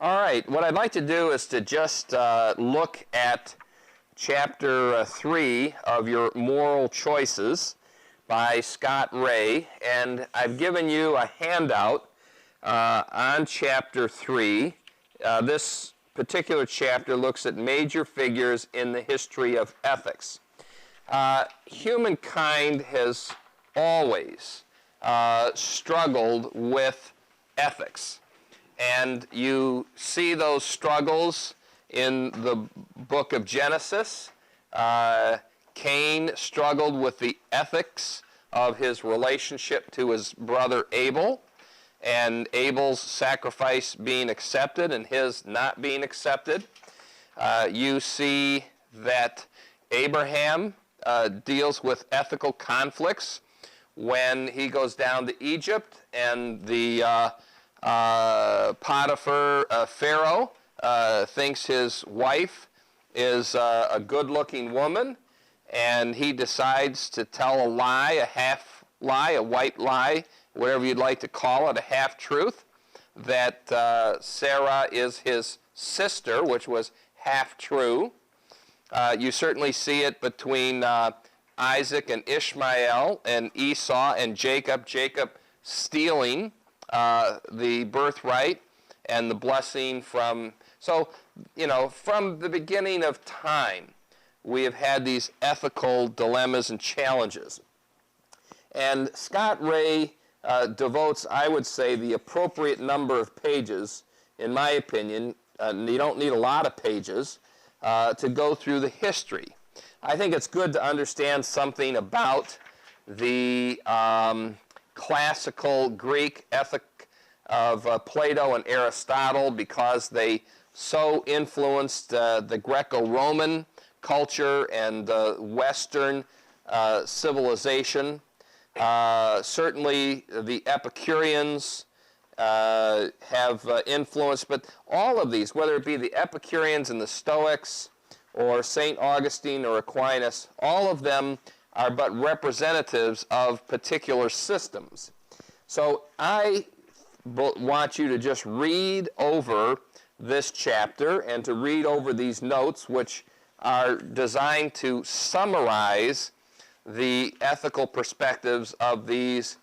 All right, what I'd like to do is to just look at Chapter 3 of your Moral Choices by Scott Ray, and I've given you a handout on Chapter 3. This particular chapter looks at major figures in the history of ethics. Humankind has always struggled with ethics, and you see those struggles in the book of Genesis. Cain struggled with the ethics of his relationship to his brother Abel, and Abel's sacrifice being accepted and his not being accepted. You see that Abraham deals with ethical conflicts when he goes down to Egypt, and the Potiphar Pharaoh thinks his wife is a good-looking woman, and he decides to tell a lie, a half lie, a white lie, whatever you'd like to call it, a half-truth, that Sarah is his sister, which was half true. You certainly see it between Isaac and Ishmael, and Esau and Jacob, Jacob stealing the birthright and the blessing from... So, you know, from the beginning of time, we have had these ethical dilemmas and challenges. And Scott Ray devotes, I would say, the appropriate number of pages, in my opinion, you don't need a lot of pages, to go through the history. I think it's good to understand something about the classical Greek ethic of Plato and Aristotle, because they so influenced the Greco-Roman culture and Western civilization. Certainly the Epicureans have influenced, but all of these, whether it be the Epicureans and the Stoics, or St. Augustine or Aquinas, all of them are but representatives of particular systems. So I want you to just read over this chapter and to read over these notes, which are designed to summarize the ethical perspectives of these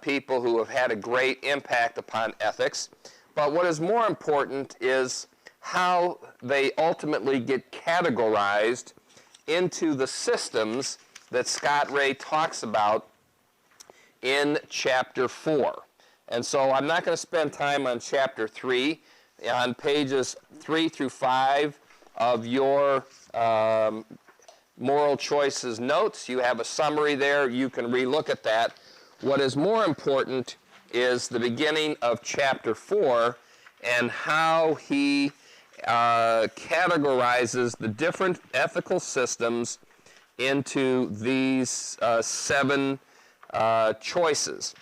people who have had a great impact upon ethics. But what is more important is how they ultimately get categorized into the systems that Scott Ray talks about in Chapter 4. And so I'm not going to spend time on Chapter 3. On pages 3 through 5 of your Moral Choices notes, you have a summary there. You can relook at that. What is more important is the beginning of Chapter 4 and how he categorizes the different ethical systems into these 7 choices.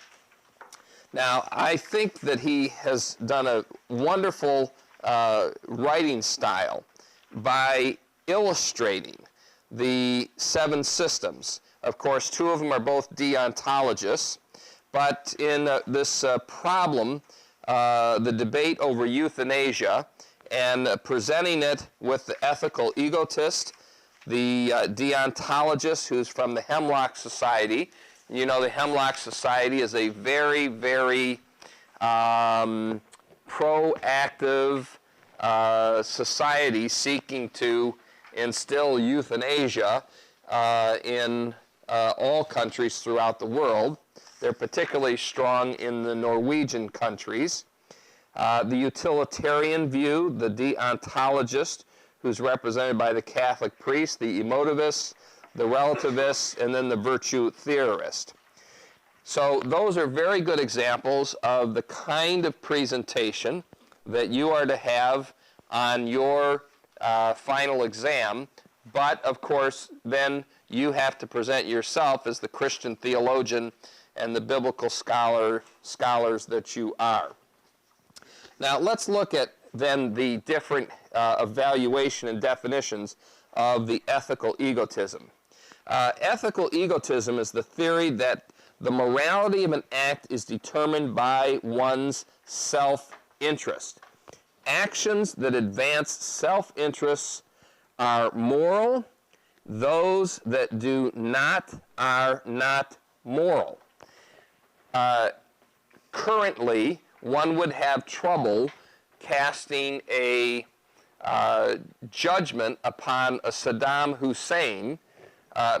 Now, I think that he has done a wonderful writing style by illustrating the 7 systems. Of course, 2 of them are both deontologists, but in this problem, the debate over euthanasia, and presenting it with the ethical egotist, the deontologist who's from the Hemlock Society. You know, the Hemlock Society is a very, very proactive society seeking to instill euthanasia in all countries throughout the world. They're particularly strong in the Norwegian countries. The utilitarian view, the deontologist, who's represented by the Catholic priest, the emotivists, the relativists, and then the virtue theorist. So those are very good examples of the kind of presentation that you are to have on your final exam. But, of course, then you have to present yourself as the Christian theologian and the biblical scholars that you are. Now, let's look at then the different evaluation and definitions of the ethical egotism. Ethical egotism is the theory that the morality of an act is determined by one's self-interest. actions that advance self-interests are moral. Those that do not are not moral. Currently, one would have trouble casting a judgment upon a Saddam Hussein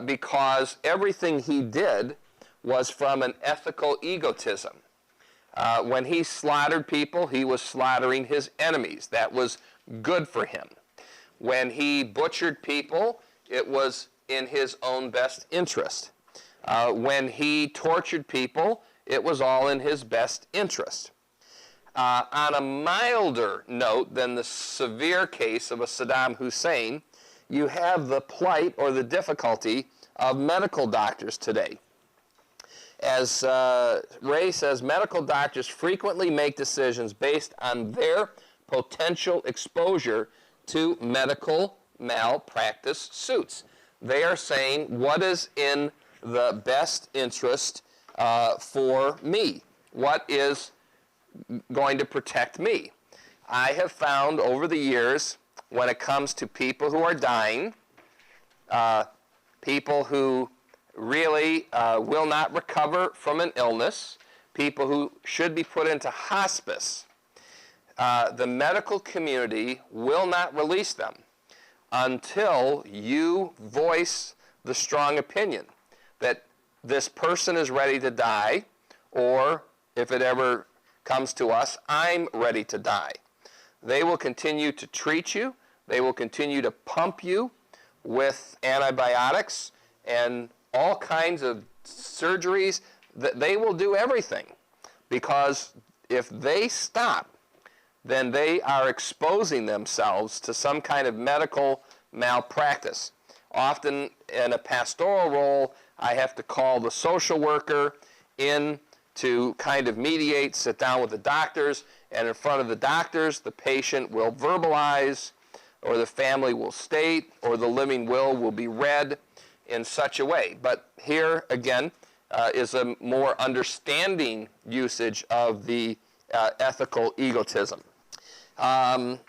because everything he did was from an ethical egotism. When he slaughtered people, he was slaughtering his enemies. That was good for him. When he butchered people, it was in his own best interest. When he tortured people, it was all in his best interest. On a milder note than the severe case of a Saddam Hussein, you have the plight or the difficulty of medical doctors today. As Ray says, medical doctors frequently make decisions based on their potential exposure to medical malpractice suits. They are saying what is in the best interest for me, what is going to protect me. I have found over the years, when it comes to people who are dying, people who really will not recover from an illness, people who should be put into hospice, the medical community will not release them until you voice the strong opinion that this person is ready to die, or if it ever comes to us, I'm ready to die. They will continue to treat you. They will continue to pump you with antibiotics and all kinds of surgeries. They will do everything, because if they stop, then they are exposing themselves to some kind of medical malpractice. Often in a pastoral role, I have to call the social worker in to kind of mediate, sit down with the doctors, and in front of the doctors, the patient will verbalize, or the family will state, or the living will be read in such a way. But here, again, is a more understanding usage of the ethical egotism. Scott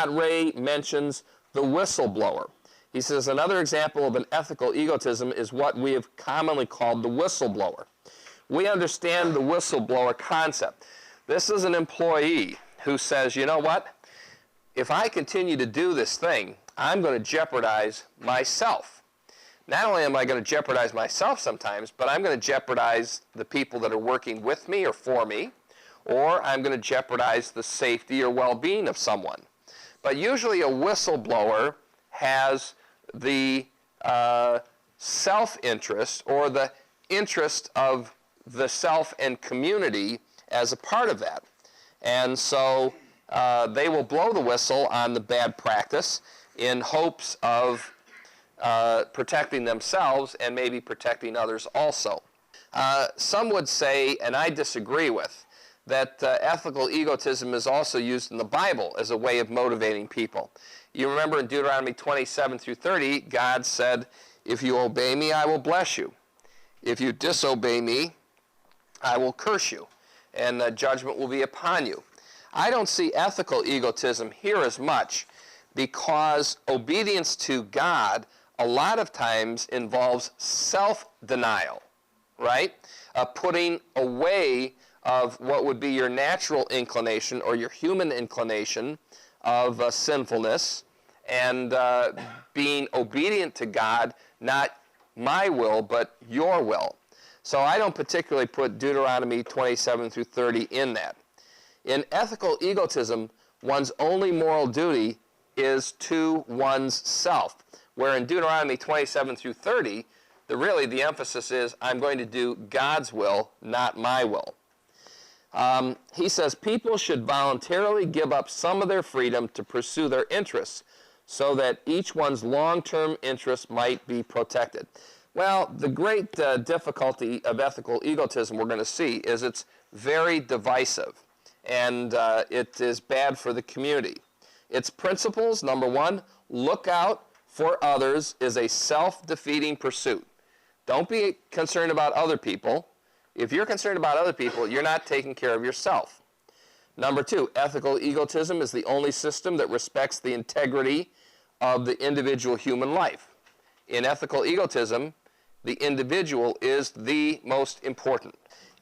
Ray mentions the whistleblower. He says another example of an ethical egotism is what we have commonly called the whistleblower. We understand the whistleblower concept. This is an employee who says, you know what? If I continue to do this thing, I'm going to jeopardize myself. Not only am I going to jeopardize myself sometimes, but I'm going to jeopardize the people that are working with me or for me, or I'm going to jeopardize the safety or well-being of someone. But usually a whistleblower has the self-interest or the interest of the self and community as a part of that. And so they will blow the whistle on the bad practice in hopes of protecting themselves and maybe protecting others also. Some would say, and I disagree with, that ethical egotism is also used in the Bible as a way of motivating people. You remember in Deuteronomy 27 through 30, God said, if you obey me, I will bless you. If you disobey me, I will curse you, and judgment will be upon you. I don't see ethical egotism here as much, because obedience to God a lot of times involves self-denial, right? Putting away of what would be your natural inclination or your human inclination of sinfulness, and being obedient to God, not my will, but your will. So I don't particularly put Deuteronomy 27 through 30 in that. In ethical egotism, one's only moral duty is to one's self, where in Deuteronomy 27 through 30, really the emphasis is, I'm going to do God's will, not my will. He says people should voluntarily give up some of their freedom to pursue their interests so that each one's long-term interests might be protected. Well, the great difficulty of ethical egotism we're going to see is it's very divisive, and it is bad for the community. Its principles, number one, look out for others is a self-defeating pursuit. Don't be concerned about other people. If you're concerned about other people, you're not taking care of yourself. Number 2, ethical egotism is the only system that respects the integrity of the individual human life. In ethical egotism, the individual is the most important.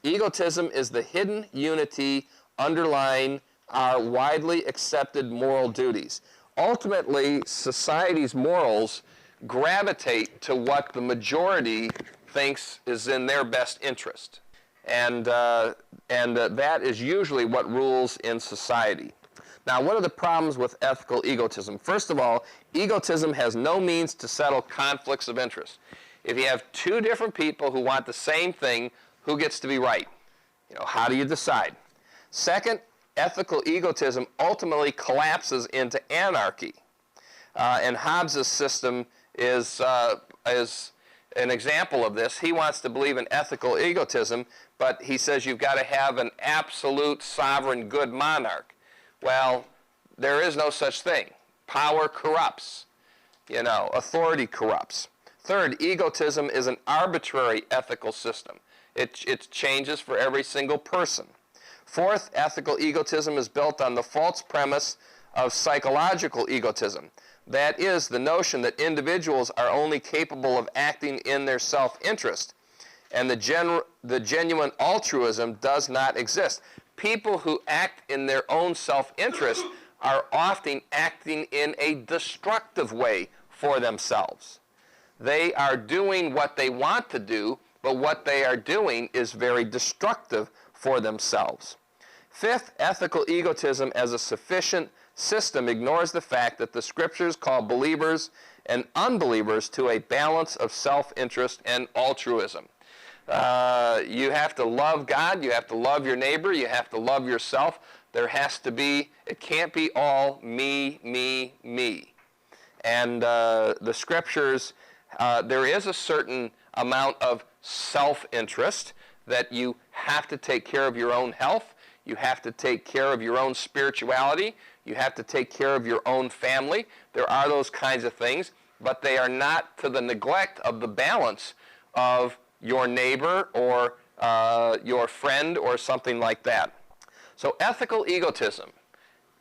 Egotism is the hidden unity underlying our widely accepted moral duties. Ultimately, society's morals gravitate to what the majority thinks is in their best interest. And that is usually what rules in society. Now, what are the problems with ethical egotism? First of all, egotism has no means to settle conflicts of interest. If you have two different people who want the same thing, who gets to be right? How do you decide? Second, ethical egotism ultimately collapses into anarchy. And Hobbes' system is an example of this. He wants to believe in ethical egotism, but he says you've got to have an absolute sovereign good monarch. Well, there is no such thing. Power corrupts. Authority corrupts. Third, egotism is an arbitrary ethical system. It changes for every single person. Fourth, ethical egotism is built on the false premise of psychological egotism. That is, the notion that individuals are only capable of acting in their self-interest, and the genuine altruism does not exist. People who act in their own self-interest are often acting in a destructive way for themselves. They are doing what they want to do, but what they are doing is very destructive for themselves. Fifth, ethical egotism as a sufficient system ignores the fact that the scriptures call believers and unbelievers to a balance of self-interest and altruism. You have to love God, you have to love your neighbor, you have to love yourself. There has to be, it can't be all me, me, me. And the scriptures, there is a certain amount of self-interest that you have to take care of your own health, you have to take care of your own spirituality, you have to take care of your own family. There are those kinds of things, but they are not to the neglect of the balance of your neighbor or your friend or something like that. So ethical egotism,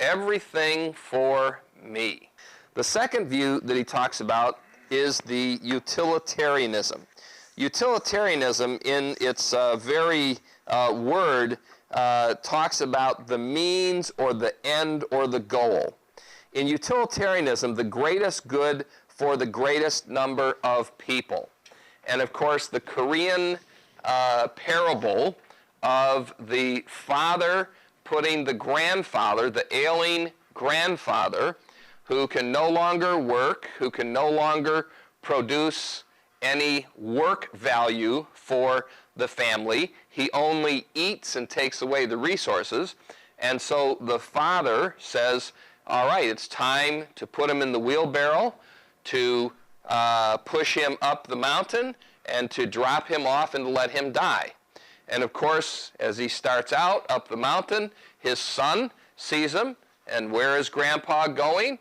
everything for me. The second view that he talks about is the utilitarianism. Utilitarianism, in its very word, talks about the means or the end or the goal. In utilitarianism, the greatest good for the greatest number of people. And of course, the Korean parable of the father putting the grandfather, the ailing grandfather, who can no longer work, who can no longer produce any work value for the family. He only eats and takes away the resources. And so the father says, all right, it's time to put him in the wheelbarrow, to push him up the mountain, and to drop him off and to let him die. And of course, as he starts out up the mountain, his son sees him, and where is Grandpa going?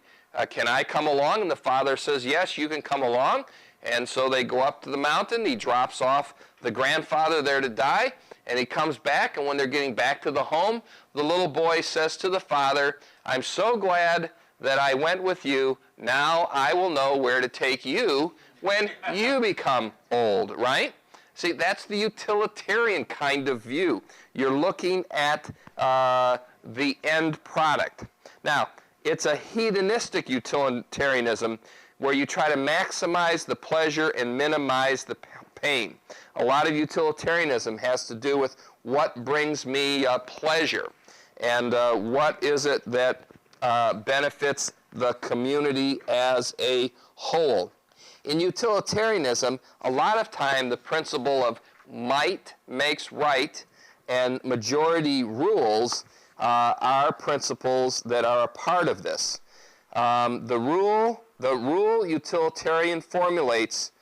Can I come along? And the father says, yes, you can come along. And so they go up to the mountain. He drops off the grandfather there to die, and he comes back, and when they're getting back to the home, the little boy says to the father, I'm so glad that I went with you. Now I will know where to take you when you become old, right? See, that's the utilitarian kind of view. You're looking at the end product. Now, it's a hedonistic utilitarianism where you try to maximize the pleasure and minimize the pain. A lot of utilitarianism has to do with what brings me pleasure and what is it that benefits the community as a whole. In utilitarianism, a lot of time the principle of might makes right and majority rules are principles that are a part of this. The rule utilitarian formulates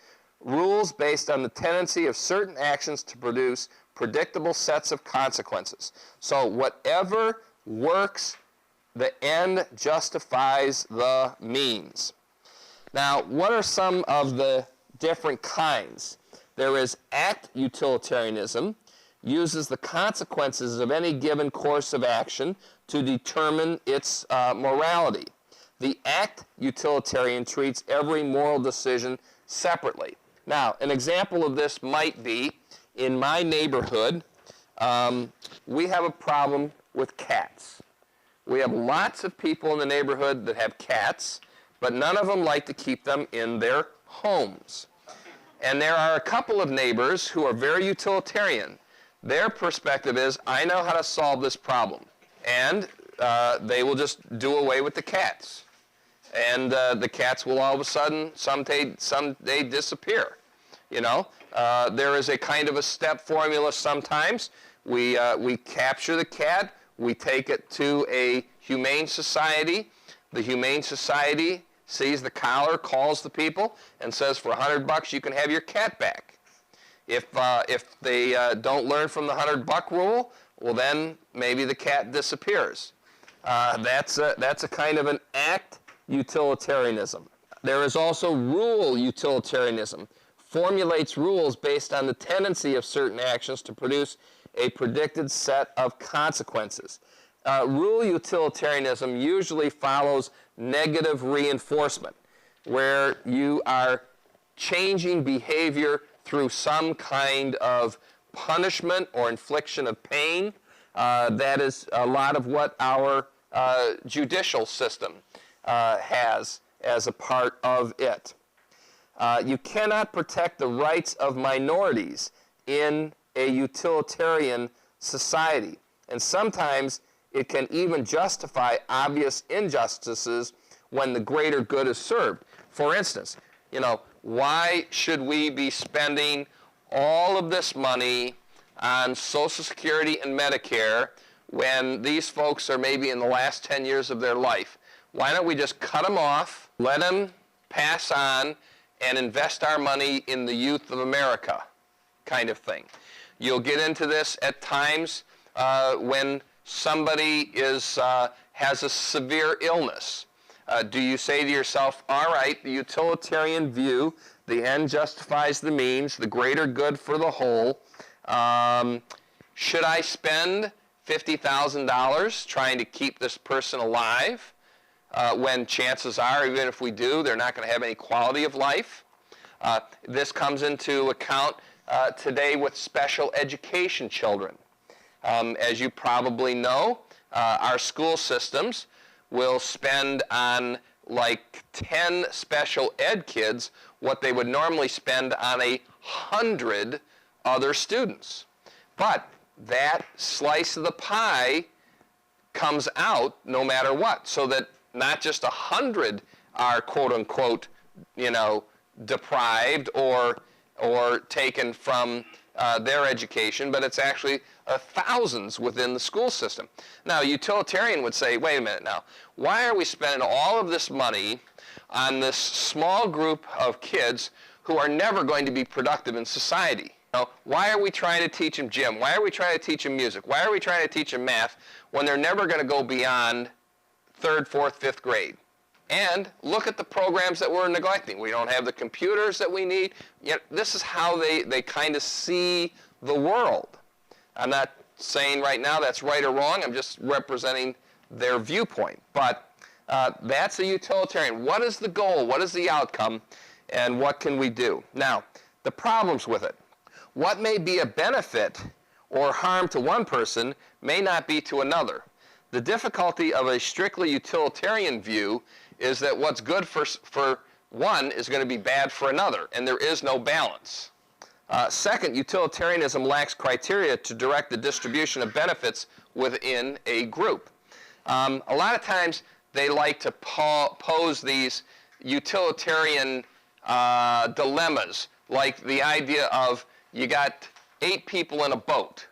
rules based on the tendency of certain actions to produce predictable sets of consequences. So whatever works, the end justifies the means. Now, what are some of the different kinds? There is act utilitarianism, uses the consequences of any given course of action to determine its morality. The act utilitarian treats every moral decision separately. Now, an example of this might be, in my neighborhood, we have a problem with cats. We have lots of people in the neighborhood that have cats, but none of them like to keep them in their homes. And there are a couple of neighbors who are very utilitarian. Their perspective is, I know how to solve this problem. And they will just do away with the cats. And the cats will all of a sudden someday disappear. You know, there is a kind of a step formula sometimes. We capture the cat, we take it to a humane society. The humane society sees the collar, calls the people, and says, for $100 you can have your cat back. If they don't learn from the $100 rule, well then maybe the cat disappears. That's a kind of an act utilitarianism. There is also rule utilitarianism. Formulates rules based on the tendency of certain actions to produce a predicted set of consequences. Rule utilitarianism usually follows negative reinforcement, where you are changing behavior through some kind of punishment or infliction of pain. That is a lot of what our judicial system has as a part of it. You cannot protect the rights of minorities in a utilitarian society. And sometimes it can even justify obvious injustices when the greater good is served. For instance, you know, why should we be spending all of this money on Social Security and Medicare when these folks are maybe in the last 10 years of their life? Why don't we just cut them off, let them pass on, and invest our money in the youth of America, kind of thing. You'll get into this at times when somebody has a severe illness. Do you say to yourself, all right, the utilitarian view, the end justifies the means, the greater good for the whole, should I spend $50,000 trying to keep this person alive? When chances are, even if we do, they're not going to have any quality of life. This comes into account today with special education children. As you probably know, our school systems will spend on like 10 special ed kids what they would normally spend on 100 other students. But that slice of the pie comes out no matter what, so that not just 100 are quote-unquote, you know, deprived or taken from their education, but it's actually thousands within the school system. Now, a utilitarian would say, wait a minute now, why are we spending all of this money on this small group of kids who are never going to be productive in society? You know, why are we trying to teach them gym? Why are we trying to teach them music? Why are we trying to teach them math when they're never going to go beyond 3rd, 4th, 5th grade? And look at the programs that we're neglecting. We don't have the computers that we need. Yet this is how they kind of see the world. I'm not saying right now that's right or wrong. I'm just representing their viewpoint. But that's a utilitarian. What is the goal? What is the outcome? And what can we do? Now, the problems with it. What may be a benefit or harm to one person may not be to another. The difficulty of a strictly utilitarian view is that what's good for one is going to be bad for another, and there is no balance. Second, utilitarianism lacks criteria to direct the distribution of benefits within a group. A lot of times they like to pose these utilitarian dilemmas, like the idea of you got 8 people in a boat,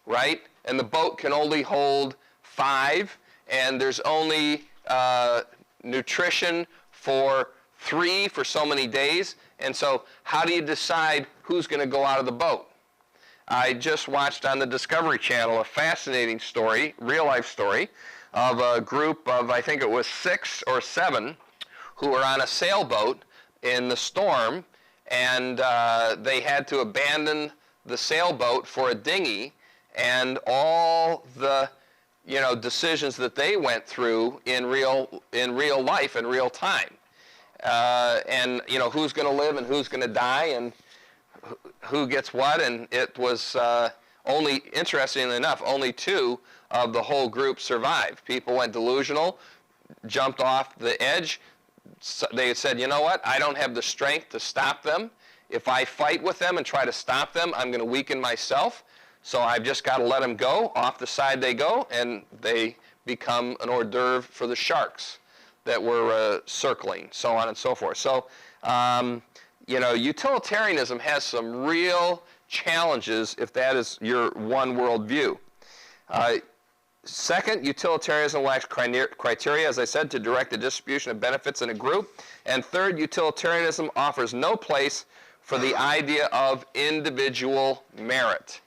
right? And the boat can only hold 5, and there's only nutrition for 3 for so many days. And so how do you decide who's going to go out of the boat? I just watched on the Discovery Channel a fascinating story, real-life story, of a group of, I think it was 6 or 7, who were on a sailboat in the storm, and they had to abandon the sailboat for a dinghy, and all the decisions that they went through in real life, in real time, and who's going to live and who's going to die and who gets what. And it was only, interestingly enough, only 2 of the whole group survived. People went delusional, jumped off the edge. They said, you know what, I don't have the strength to stop them. If I fight with them and try to stop them, I'm going to weaken myself. So I've just got to let them go. Off the side they go, and they become an hors d'oeuvre for the sharks that were circling, so on and so forth. So, utilitarianism has some real challenges if that is your one worldview. Second, utilitarianism lacks criteria, as I said, to direct the distribution of benefits in a group. And third, utilitarianism offers no place for the idea of individual merit.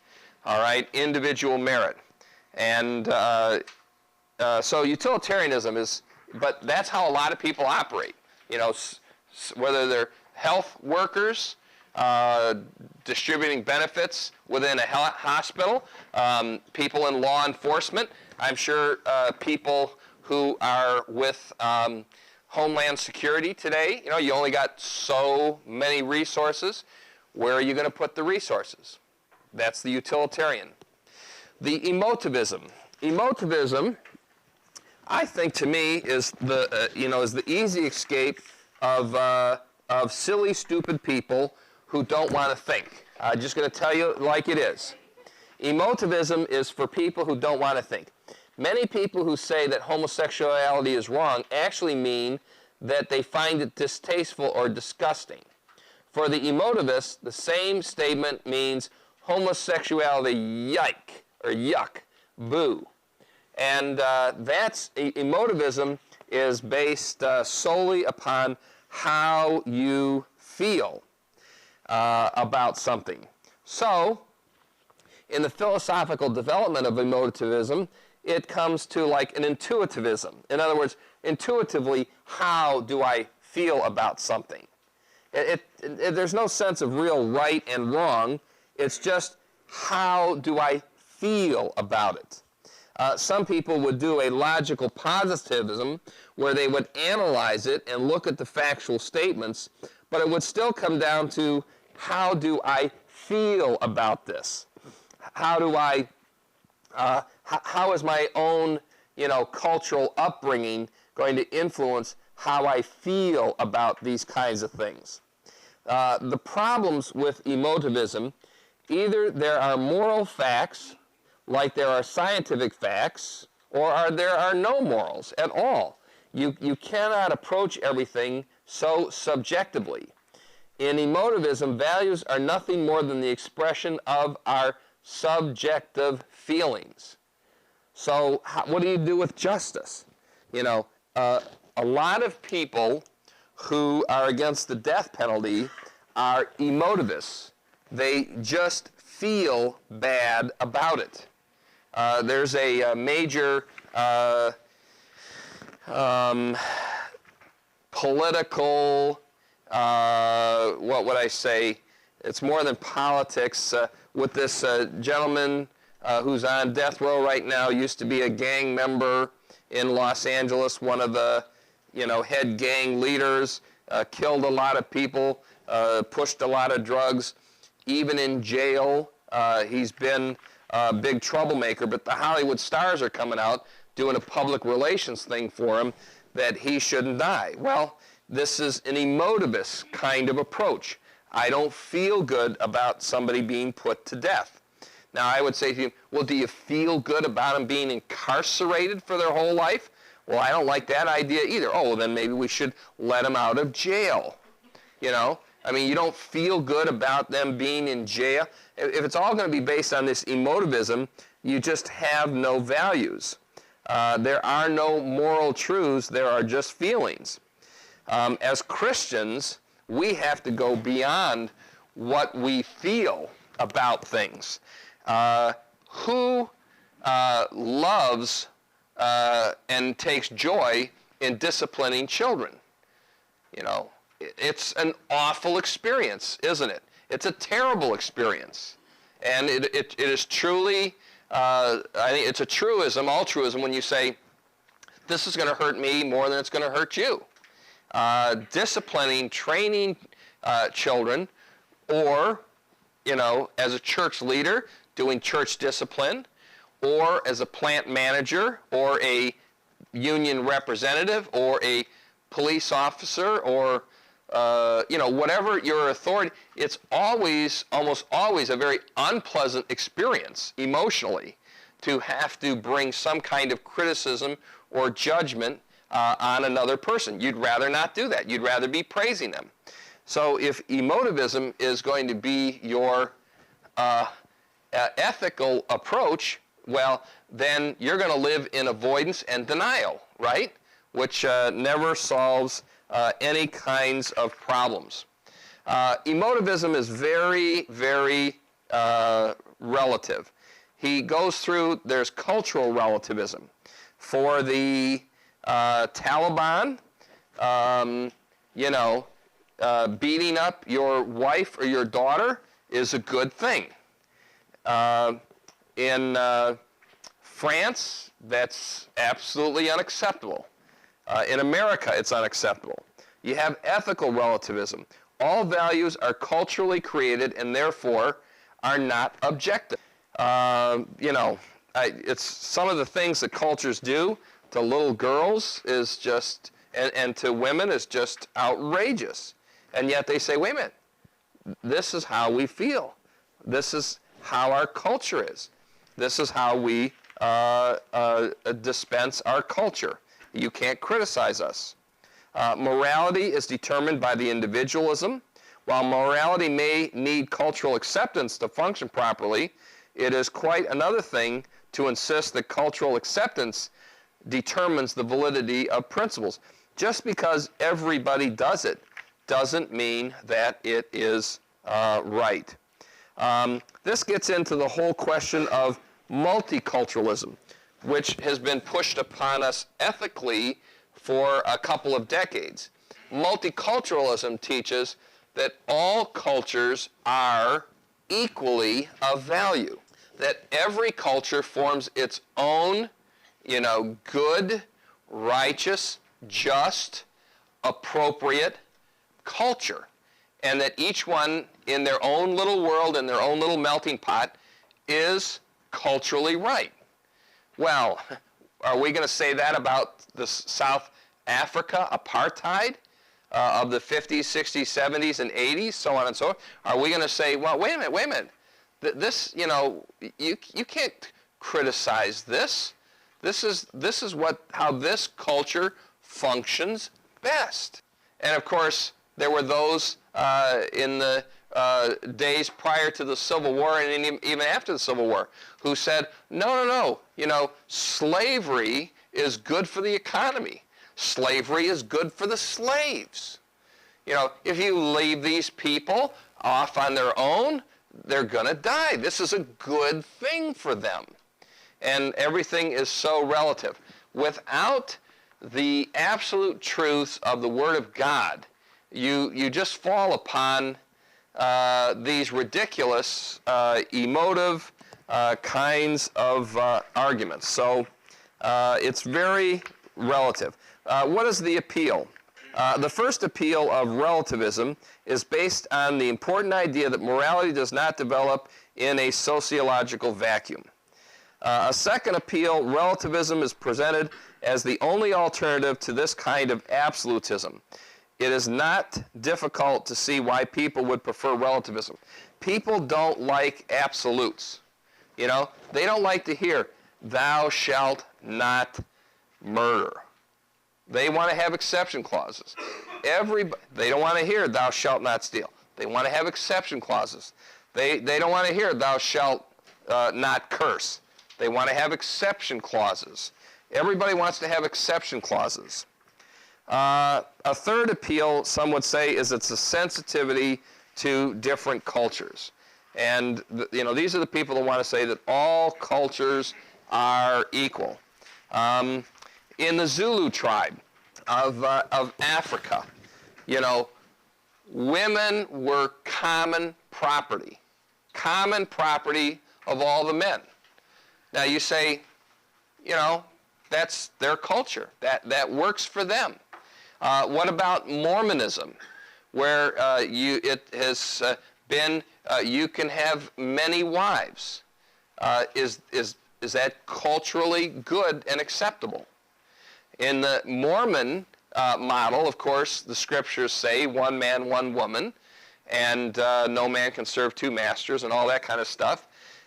All right, individual merit. And so utilitarianism is, but that's how a lot of people operate. Whether they're health workers, distributing benefits within a hospital, people in law enforcement. I'm sure people who are with Homeland Security today, you only got so many resources. Where are you going to put the resources? That's the utilitarian. The emotivism. Emotivism, I think, to me, is the easy escape of silly, stupid people who don't want to think. I'm just going to tell you like it is. Emotivism is for people who don't want to think. Many people who say that homosexuality is wrong actually mean that they find it distasteful or disgusting. For the emotivist, the same statement means homosexuality, yike, or yuck, boo. And emotivism is based solely upon how you feel about something. So, in the philosophical development of emotivism, it comes to like an intuitivism. In other words, intuitively, how do I feel about something? There's no sense of real right and wrong. It's just how do I feel about it? Some people would do a logical positivism where they would analyze it and look at the factual statements, but it would still come down to how do I feel about this? How do I, how is my own, cultural upbringing going to influence how I feel about these kinds of things? The problems with emotivism, either there are moral facts, like there are scientific facts, or there are no morals at all. You cannot approach everything so subjectively. In emotivism, values are nothing more than the expression of our subjective feelings. So what do you do with justice? A lot of people who are against the death penalty are emotivists. They just feel bad about it. There's a major political, what would I say? It's more than politics. With this gentleman who's on death row right now, used to be a gang member in Los Angeles, one of the head gang leaders, killed a lot of people, pushed a lot of drugs. Even in jail, he's been a big troublemaker, but the Hollywood stars are coming out doing a public relations thing for him that he shouldn't die. Well, this is an emotivist kind of approach. I don't feel good about somebody being put to death. Now, I would say to you, well, do you feel good about them being incarcerated for their whole life? Well, I don't like that idea either. Oh, well, then maybe we should let them out of jail. I mean, you don't feel good about them being in jail. If it's all going to be based on this emotivism, you just have no values. There are no moral truths. There are just feelings. As Christians, we have to go beyond what we feel about things. Who loves and takes joy in disciplining children? It's an awful experience, isn't it? It's a terrible experience. And it is truly I think it's a truism, altruism, when you say, this is going to hurt me more than it's going to hurt you. Disciplining, training children, or, as a church leader, doing church discipline, or as a plant manager, or a union representative, or a police officer, or whatever your authority, it's almost always a very unpleasant experience emotionally to have to bring some kind of criticism or judgment on another person. You'd rather not do that. You'd rather be praising them. So if emotivism is going to be your ethical approach, well, then you're going to live in avoidance and denial, right? Which never solves any kinds of problems. Emotivism is very, very relative. He goes through, there's cultural relativism. For the Taliban, beating up your wife or your daughter is a good thing. In France, that's absolutely unacceptable. In America, it's unacceptable. You have ethical relativism. All values are culturally created and therefore are not objective. It's some of the things that cultures do to little girls is just, and to women is just outrageous. And yet they say, wait a minute, this is how we feel. This is how our culture is. This is how we dispense our culture. You can't criticize us. Morality is determined by the individualism. While morality may need cultural acceptance to function properly, it is quite another thing to insist that cultural acceptance determines the validity of principles. Just because everybody does it doesn't mean that it is right. This gets into the whole question of multiculturalism, which has been pushed upon us ethically for a couple of decades. Multiculturalism teaches that all cultures are equally of value, that every culture forms its own, good, righteous, just, appropriate culture, and that each one in their own little world, in their own little melting pot, is culturally right. Well, are we going to say that about the South Africa apartheid of the 50s, 60s, 70s, and 80s, so on and so forth? Are we going to say, well, wait a minute, this, you can't criticize this. This is how this culture functions best. And of course, there were those in the days prior to the Civil War and even after the Civil War who said, no, slavery is good for the economy. Slavery is good for the slaves. If you leave these people off on their own, they're going to die. This is a good thing for them. And everything is so relative. Without the absolute truths of the Word of God, you just fall upon these ridiculous, emotive kinds of arguments. So it's very relative. What is the appeal? The first appeal of relativism is based on the important idea that morality does not develop in a sociological vacuum. A second appeal, relativism is presented as the only alternative to this kind of absolutism. It is not difficult to see why people would prefer relativism. People don't like absolutes. They don't like to hear, thou shalt not murder. They want to have exception clauses. They don't want to hear, thou shalt not steal. They want to have exception clauses. They don't want to hear, thou shalt not curse. They want to have exception clauses. Everybody wants to have exception clauses. A third appeal, some would say, is it's a sensitivity to different cultures. And these are the people that want to say that all cultures are equal. In the Zulu tribe of Africa, women were common property of all the men. Now you say, you know, that's their culture. That works for them. What about Mormonism, where it has been you can have many wives? Is that culturally good and acceptable? In the Mormon model, of course, the scriptures say one man, one woman, and no man can serve two masters and all that kind of stuff.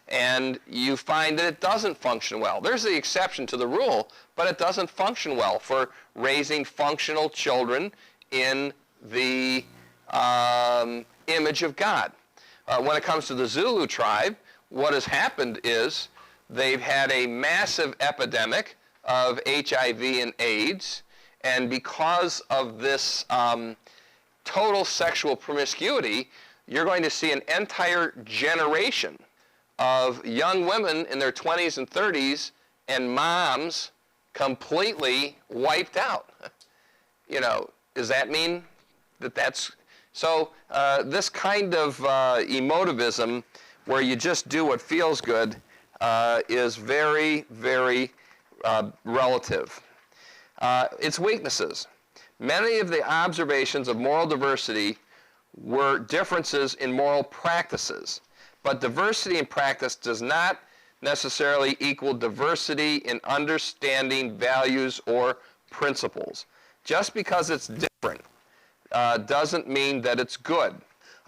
And you find that it doesn't function well. There's the exception to the rule, but it doesn't function well for raising functional children in the image of God. When it comes to the Zulu tribe, what has happened is they've had a massive epidemic of HIV and AIDS, and because of this total sexual promiscuity, you're going to see an entire generation of young women in their 20s and 30s and moms completely wiped out. You know, does that mean that that's... So this kind of emotivism, where you just do what feels good, is very, very relative. Its weaknesses. Many of the observations of moral diversity were differences in moral practices. But diversity in practice does not necessarily equal diversity in understanding values or principles. Just because it's different doesn't mean that it's good.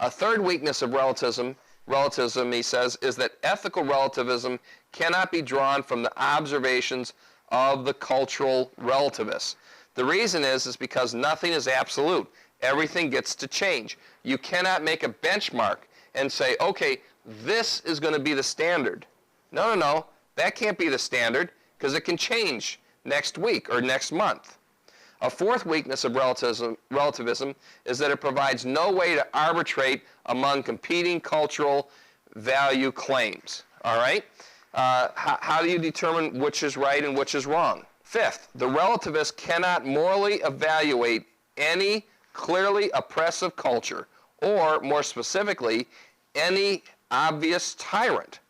A third weakness of relativism, he says, is that ethical relativism cannot be drawn from the observations of the cultural relativists. The reason is because nothing is absolute. Everything gets to change. You cannot make a benchmark and say, okay, this is going to be the standard. No, that can't be the standard, because it can change next week or next month. A fourth weakness of relativism is that it provides no way to arbitrate among competing cultural value claims. All right? How do you determine which is right and which is wrong? Fifth, the relativist cannot morally evaluate any clearly oppressive culture, or more specifically, any obvious tyrant.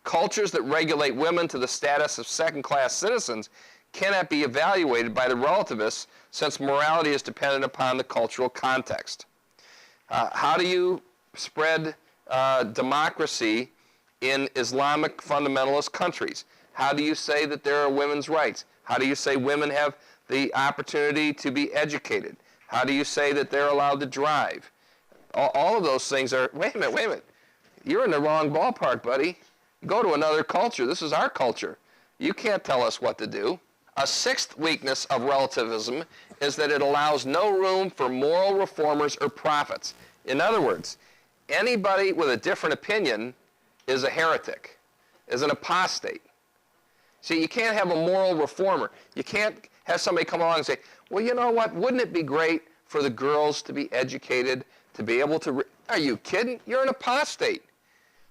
Cultures that regulate women to the status of second-class citizens cannot be evaluated by the relativists, since morality is dependent upon the cultural context. How do you spread democracy in Islamic fundamentalist countries? How do you say that there are women's rights? How do you say women have the opportunity to be educated? How do you say that they're allowed to drive? All of those things are, wait a minute. You're in the wrong ballpark, buddy. Go to another culture. This is our culture. You can't tell us what to do. A sixth weakness of relativism is that it allows no room for moral reformers or prophets. In other words, anybody with a different opinion is a heretic, is an apostate. See, you can't have a moral reformer. You can't have somebody come along and say, well, you know what, wouldn't it be great for the girls to be educated, to be able to... Are you kidding? You're an apostate.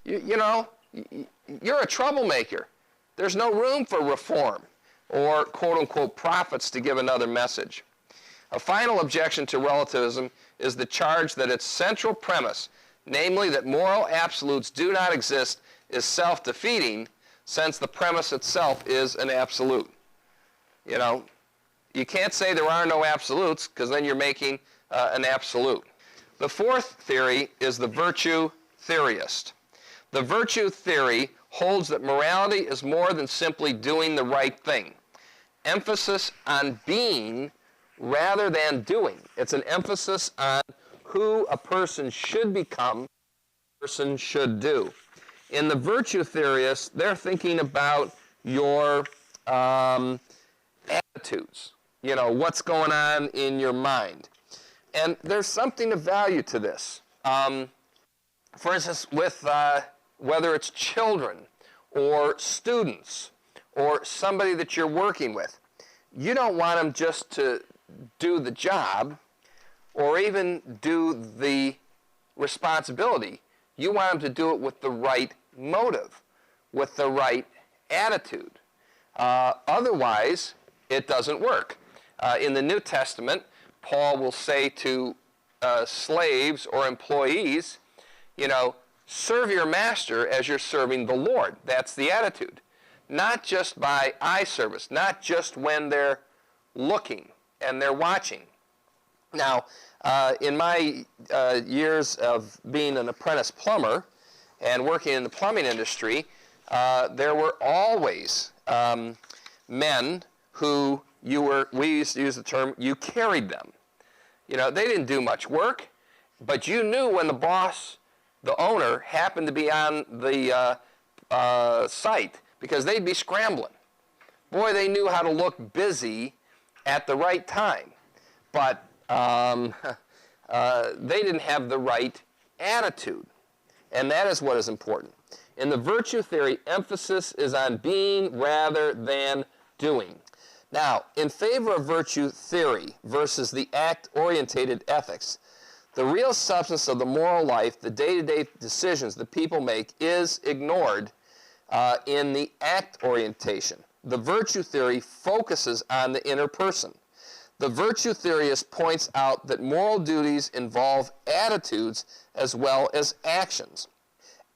You know, you're a troublemaker. There's no room for reform or quote-unquote prophets to give another message. A final objection to relativism is the charge that its central premise, namely that moral absolutes do not exist, is self-defeating, since the premise itself is an absolute. You know, you can't say there are no absolutes, because then you're making an absolute. The fourth theory is the virtue theorist. The virtue theory holds that morality is more than simply doing the right thing. Emphasis on being rather than doing. It's an emphasis on who a person should become, a person should do. In the virtue theorists, they're thinking about your attitudes. You know, what's going on in your mind. And there's something of value to this. For instance, with whether it's children or students or somebody that you're working with, you don't want them just to do the job or even do the responsibility. You want them to do it with the right motive, with the right attitude. Otherwise, it doesn't work. In the New Testament, Paul will say to slaves or employees, you know, serve your master as you're serving the Lord. That's the attitude. not just by eye service, not just when they're looking and they're watching. Now, in my years of being an apprentice plumber and working in the plumbing industry, there were always men who we used to use the term, you carried them. You know, they didn't do much work, but you knew when the boss, the owner, happened to be on the site, because they'd be scrambling. Boy, they knew how to look busy at the right time, but they didn't have the right attitude, and that is what is important. In the virtue theory, emphasis is on being rather than doing. Now, in favor of virtue theory versus the act-orientated ethics, the real substance of the moral life, the day-to-day decisions that people make, is ignored in the act orientation. The virtue theory focuses on the inner person. The virtue theorist points out that moral duties involve attitudes as well as actions.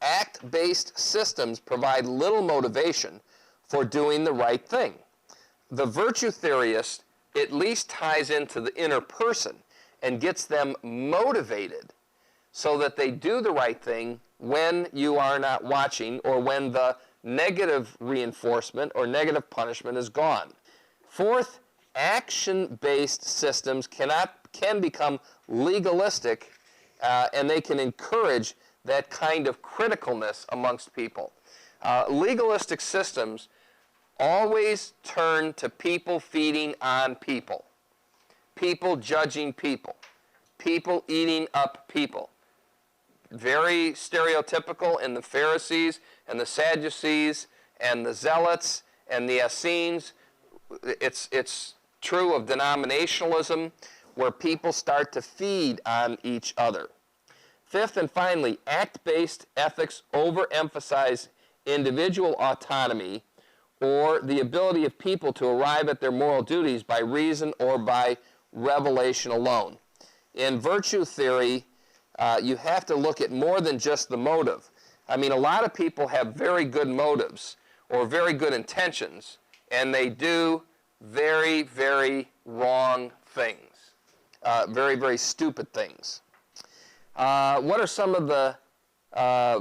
Act-based systems provide little motivation for doing the right thing. The virtue theorist at least ties into the inner person and gets them motivated so that they do the right thing when you are not watching, or when the negative reinforcement or negative punishment is gone. Fourth, action-based systems can become legalistic, and they can encourage that kind of criticalness amongst people. Legalistic systems always turn to people feeding on people, people judging people, people eating up people. Very stereotypical in the Pharisees and the Sadducees and the Zealots and the Essenes. It's true of denominationalism, where people start to feed on each other. Fifth and finally, act-based ethics overemphasize individual autonomy, or the ability of people to arrive at their moral duties by reason or by revelation alone. In virtue theory, you have to look at more than just the motive. I mean, a lot of people have very good motives or very good intentions, and they do very, very wrong things, very, very stupid things. What are some of the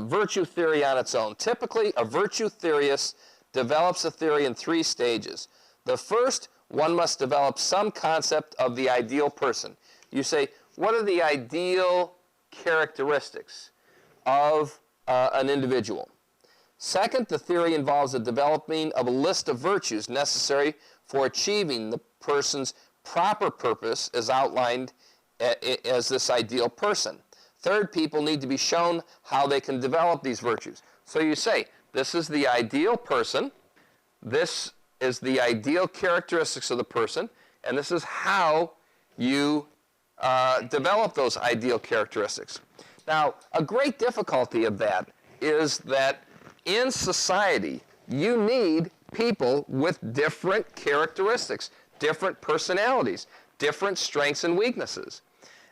virtue theory on its own? Typically, a virtue theorist develops a theory in 3 stages. The first, one must develop some concept of the ideal person. You say, what are the ideal characteristics of an individual? Second, the theory involves the developing of a list of virtues necessary for achieving the person's proper purpose as outlined as this ideal person. Third, people need to be shown how they can develop these virtues. So you say, this is the ideal person, this is the ideal characteristics of the person, and this is how you develop those ideal characteristics. Now, a great difficulty of that is that in society, you need people with different characteristics, different personalities, different strengths and weaknesses.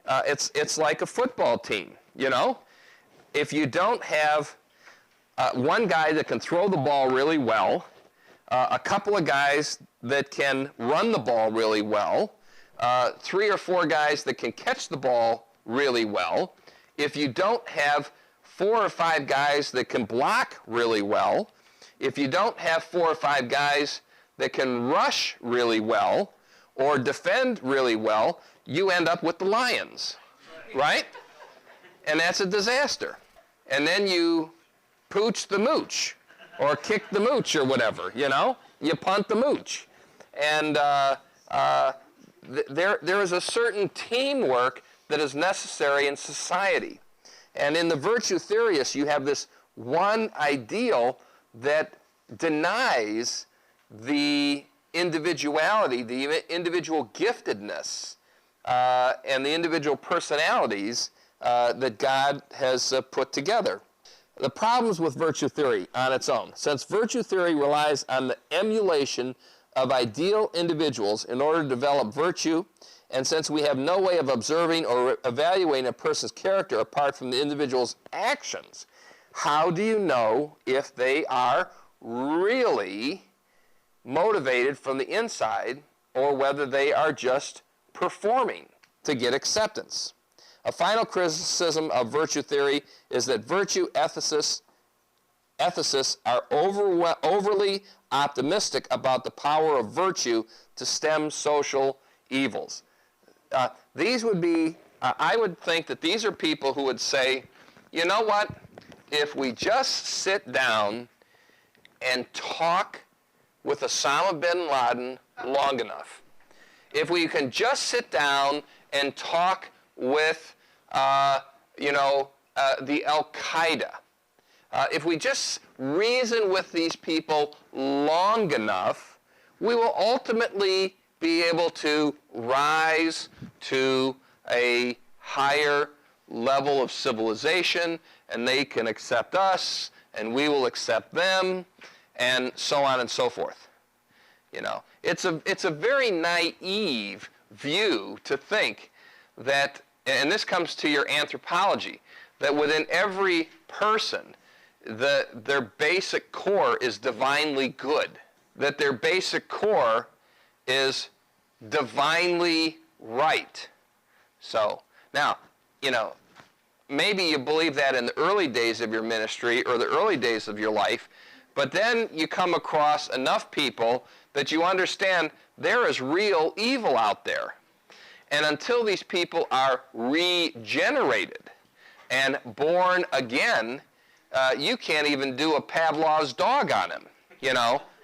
It's like a football team, you know? If you don't have one guy that can throw the ball really well, a couple of guys that can run the ball really well, 3 or 4 guys that can catch the ball really well, if you don't have 4 or 5 guys that can block really well, if you don't have 4 or 5 guys that can rush really well or defend really well, you end up with the Lions, right? And that's a disaster. And then you pooch the mooch, or kick the mooch, or whatever, you know? You punt the mooch. And there is a certain teamwork that is necessary in society. And in the virtue theorists, you have this one ideal that denies the individuality, the individual giftedness, and the individual personalities that God has put together. The problems with virtue theory on its own. Since virtue theory relies on the emulation of ideal individuals in order to develop virtue, and since we have no way of observing or evaluating a person's character apart from the individual's actions, how do you know if they are really motivated from the inside or whether they are just performing to get acceptance. A final criticism of virtue theory is that virtue ethicists are overly optimistic about the power of virtue to stem social evils. These would be, I would think that these are people who would say, you know what, if we just sit down and talk with Osama bin Laden long enough, if we can just sit down and talk with, the Al-Qaeda, if we just reason with these people long enough, we will ultimately be able to rise to a higher level of civilization, and they can accept us, and we will accept them, and so on and so forth. It's a very naive view to think that, and this comes to your anthropology, that within every person, their basic core is divinely good, that their basic core is divinely right. So, now, maybe you believe that in the early days of your ministry or the early days of your life, but then you come across enough people that you understand there is real evil out there. And until these people are regenerated and born again, you can't even do a Pavlov's dog on them,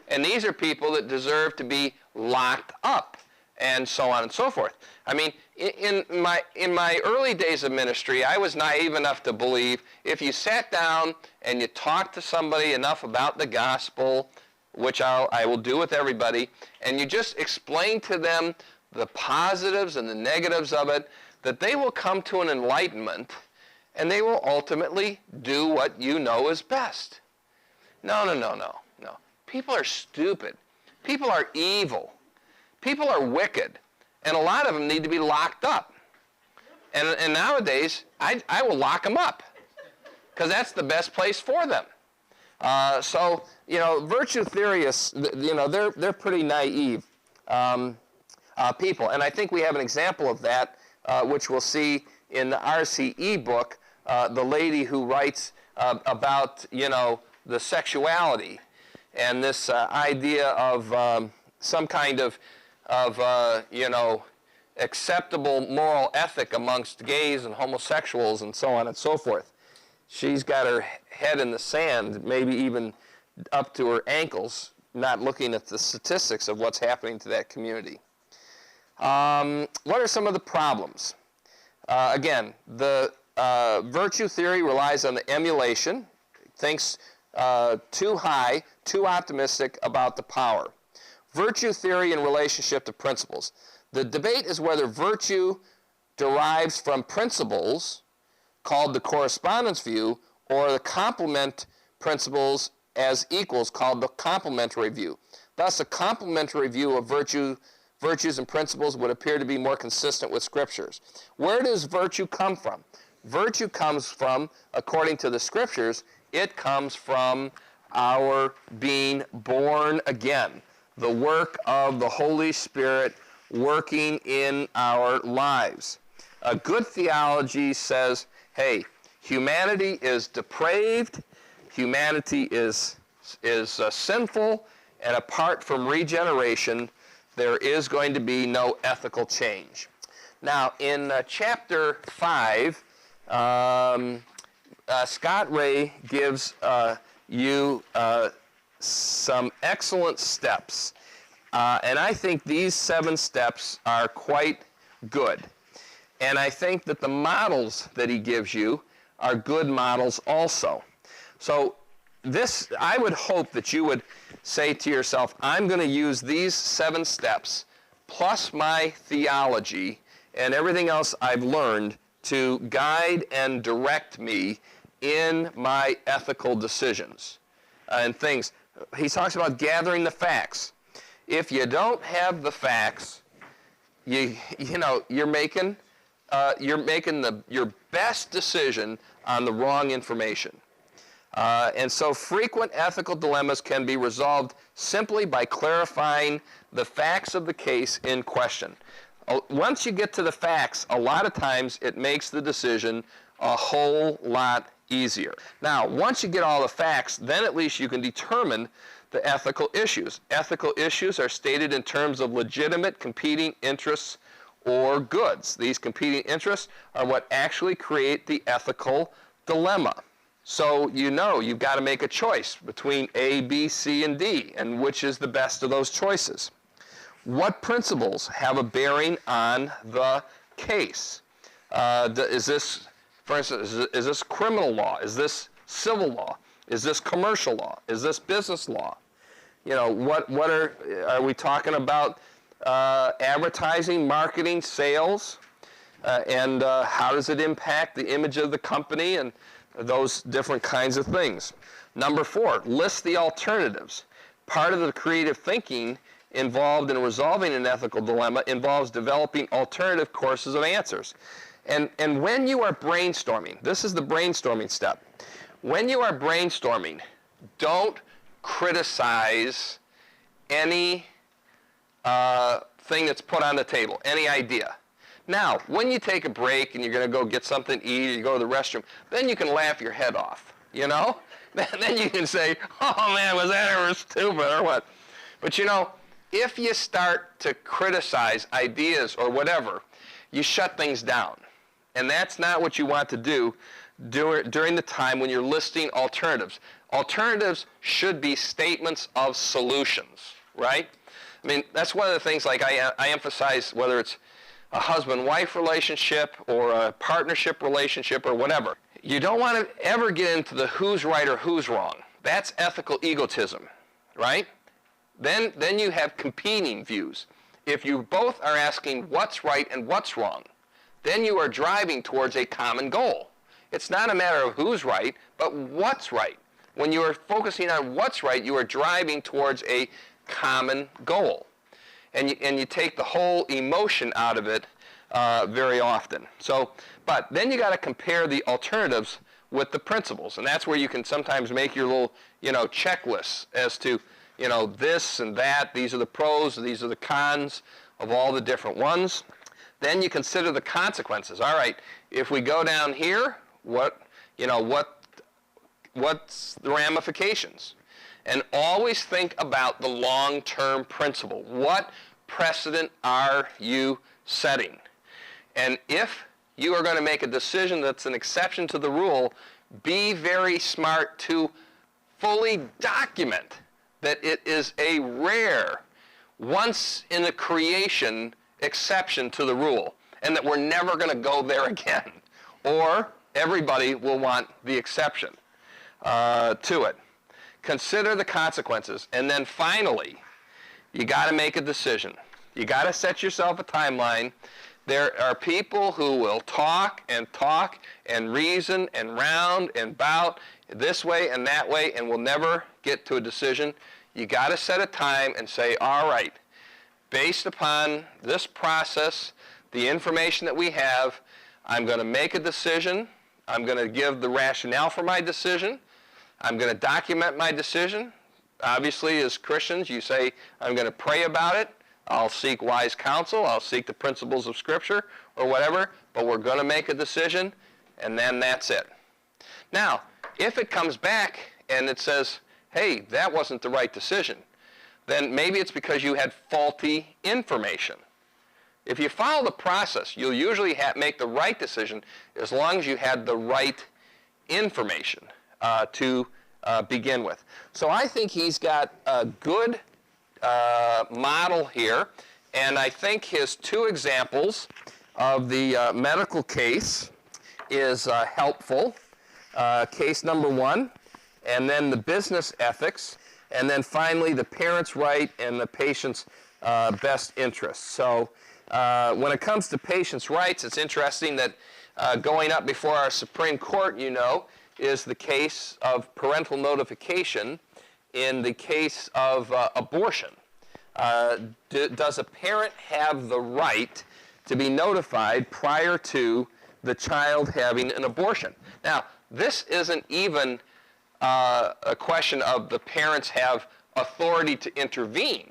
And these are people that deserve to be locked up, and so on and so forth. I mean, in my early days of ministry, I was naive enough to believe if you sat down and you talked to somebody enough about the gospel, which I will do with everybody, and you just explain to them the positives and the negatives of it, that they will come to an enlightenment, and they will ultimately do what you know is best. No. People are stupid. People are evil. People are wicked. And a lot of them need to be locked up. And nowadays, I will lock them up, because that's the best place for them. So, virtue theorists, they're pretty naive people. And I think we have an example of that, which we'll see in the RCE book, the lady who writes about, the sexuality and this idea of some kind of acceptable moral ethic amongst gays and homosexuals and so on and so forth. She's got her head in the sand, maybe even up to her ankles, not looking at the statistics of what's happening to that community. What are some of the problems? Again, the virtue theory relies on the emulation, thinks too high, too optimistic about the power. Virtue theory in relationship to principles. The debate is whether virtue derives from principles, called the correspondence view, or the complement principles as equals, called the complementary view. Thus, a complementary view of virtues and principles would appear to be more consistent with scriptures. Where does virtue come from? Virtue comes from, according to the scriptures, it comes from our being born again. The work of the Holy Spirit working in our lives. A good theology says, hey, humanity is depraved, humanity is sinful, and apart from regeneration, there is going to be no ethical change. Now, in chapter 5, Scott Ray gives you some excellent steps. And I think these 7 steps are quite good. And I think that the models that he gives you are good models also. So I would hope that you would say to yourself, I'm going to use these 7 steps plus my theology and everything else I've learned to guide and direct me in my ethical decisions and things. He talks about gathering the facts. If you don't have the facts, you're making your best decision on the wrong information. And so frequent ethical dilemmas can be resolved simply by clarifying the facts of the case in question. Once you get to the facts, a lot of times it makes the decision a whole lot easier. Now, once you get all the facts, then at least you can determine the ethical issues. Ethical issues are stated in terms of legitimate competing interests or goods. These competing interests are what actually create the ethical dilemma. So you know you've got to make a choice between A, B, C, and D, and which is the best of those choices. What principles have a bearing on the case? Is this, for instance, is this criminal law? Is this civil law? Is this commercial law? Is this business law? You know, what are we talking about? Advertising, marketing, sales, and how does it impact the image of the company and those different kinds of things. Number 4, list the alternatives. Part of the creative thinking involved in resolving an ethical dilemma involves developing alternative courses of answers. And when you are brainstorming, this is the brainstorming step. When you are brainstorming, don't criticize any thing that's put on the table, any idea. Now, when you take a break and you're going to go get something to eat or you go to the restroom, then you can laugh your head off, you know? Then you can say, oh man, was that ever stupid or what? But you know, if you start to criticize ideas or whatever, you shut things down. And that's not what you want to do during the time when you're listing alternatives. Alternatives should be statements of solutions, right? I mean, that's one of the things like I emphasize, whether it's a husband-wife relationship or a partnership relationship or whatever. You don't want to ever get into the who's right or who's wrong. That's ethical egotism, right? Then you have competing views. If you both are asking what's right and what's wrong, then you are driving towards a common goal. It's not a matter of who's right, but what's right. When you are focusing on what's right, you are driving towards a common goal. And you take the whole emotion out of it very often. So, but then you got to compare the alternatives with the principles, and that's where you can sometimes make your little, checklists as to, this and that. These are the pros, these are the cons of all the different ones. Then you consider the consequences. All right, if we go down here, what's the ramifications? And always think about the long-term principle. What precedent are you setting? And if you are going to make a decision that's an exception to the rule, be very smart to fully document that it is a rare, once in a creation exception to the rule, and that we're never going to go there again. Or everybody will want the exception to it. Consider the consequences, and then finally, you got to make a decision. You got to set yourself a timeline. There are people who will talk and reason and round and bout this way and that way and will never get to a decision. You got to set a time and say, all right, based upon this process, the information that we have, I'm going to make a decision. I'm going to give the rationale for my decision. I'm going to document my decision. Obviously, as Christians, you say, I'm going to pray about it. I'll seek wise counsel. I'll seek the principles of Scripture or whatever. But we're going to make a decision, and then that's it. Now, if it comes back and it says, hey, that wasn't the right decision, then maybe it's because you had faulty information. If you follow the process, you'll usually make the right decision as long as you had the right information to begin with. So I think he's got a good model here, and I think his 2 examples of the medical case is helpful. Case number 1, and then the business ethics, and then finally the parent's right and the patient's best interests. So when it comes to patients' rights, it's interesting that going up before our Supreme Court, is the case of parental notification in the case of abortion. Does a parent have the right to be notified prior to the child having an abortion? Now, this isn't even a question of the parents have authority to intervene.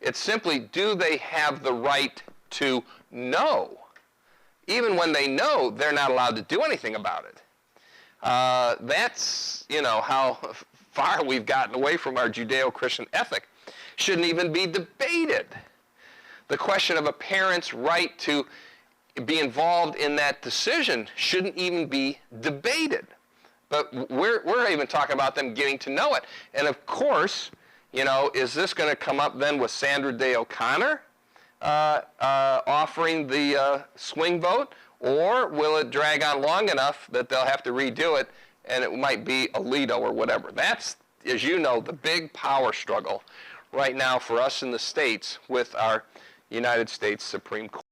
It's simply, do they have the right to know? Even when they know, they're not allowed to do anything about it. That's, how far we've gotten away from our Judeo-Christian ethic. Shouldn't even be debated. The question of a parent's right to be involved in that decision shouldn't even be debated. But we're even talking about them getting to know it. And of course, is this going to come up then with Sandra Day O'Connor offering the swing vote? Or will it drag on long enough that they'll have to redo it and it might be Alito or whatever? That's, as you know, the big power struggle right now for us in the States with our United States Supreme Court.